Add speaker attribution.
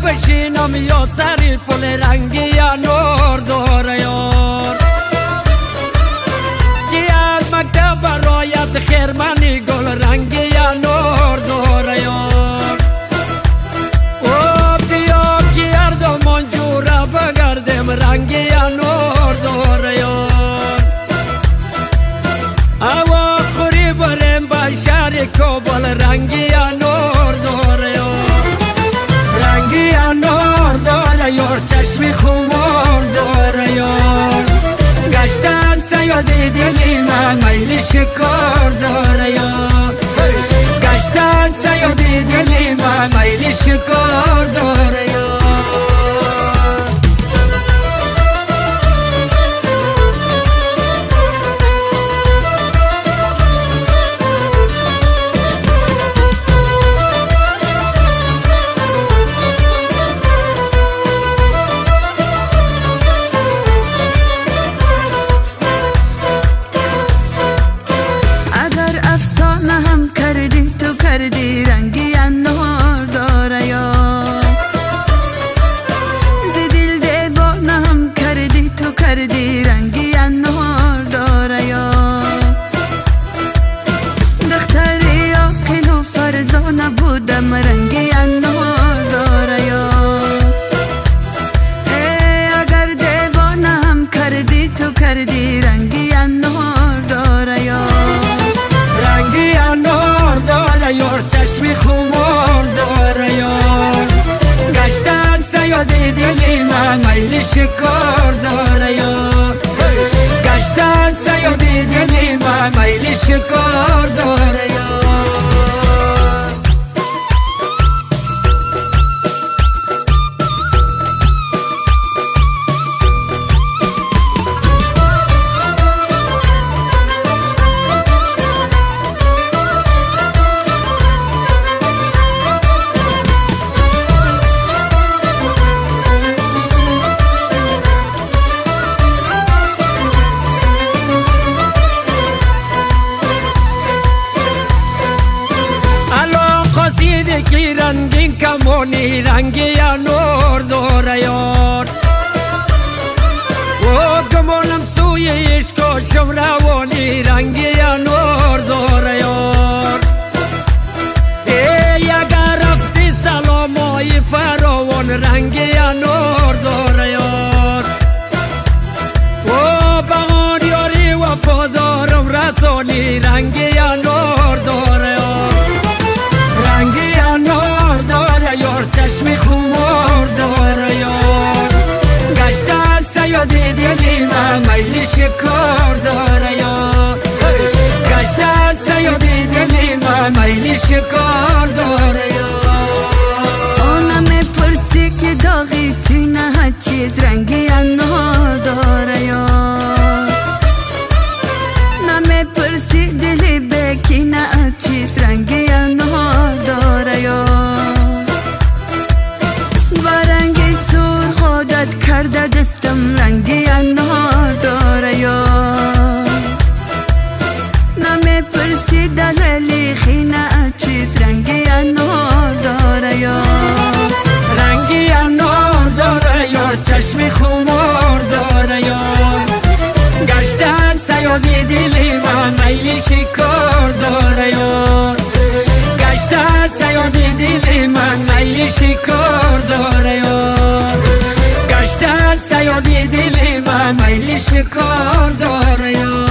Speaker 1: بشینم یا سری پل رنگی یا نور داره یار که از مکتب برایت خیرمنی گل رنگی یا نور داره یار او بیا که هر دو منجوره بگردم رنگی یا نور داره یار هوا خوری بریم با شهر کابل رنگی یا نور داره یار رنگی یا نور داره یار چشمی خمار داره یار گشتن سیادی دلی من میل شکار داره یار گشتن سیادی دلی من میل شکار داره یار
Speaker 2: کردی رنگی نور داره یار ز دل دیوانه هم کردی تو کردی رنگی نور داره یار دختری عاقل و فرزانه بودم رنگی نور داره یار اگر دیوانه هم کردی تو کردی رنگی نور داره یار
Speaker 1: رنگی نور داره یار چشمی خمار داره یار گشتن سیادی دلی من میل شکار داره یار گشتن سیادی دلی من میل شکار داره یار کی رنگین کمونی رنگی یا نور داره یار و گمونم سوی عشق و شم روانی رنگی یا نور داره یار اگر رفتی سلامای فراوان رنگی یا نور داره یار و بغان یاری وفادارم رسانی رنگی یا نور داره یار رنگی نور داره یار چشمی خمار داره یار گشتن سیادی دلی من میل شکار داره یار گشتن سیادی دلی من میل شکار داره یار
Speaker 2: نمیپرسی که داغی سینه هر چیز رنگی نور داره یار نمیپرسی دلی بکینه هر چیز رنگی نور داره یار با رنگی سور خودت کرده دستم رنگی نور داره یار نمیپرسی دلیلی خینه چیز رنگی نور داره یار
Speaker 1: رنگی نور داره یار چشمی خمار داره یار گشتن سیادی دلی من میل شکار داره یار گشتن سیادی دلی من میل شکار داره یار گشتن سیادی دلی من میل شکار داره یار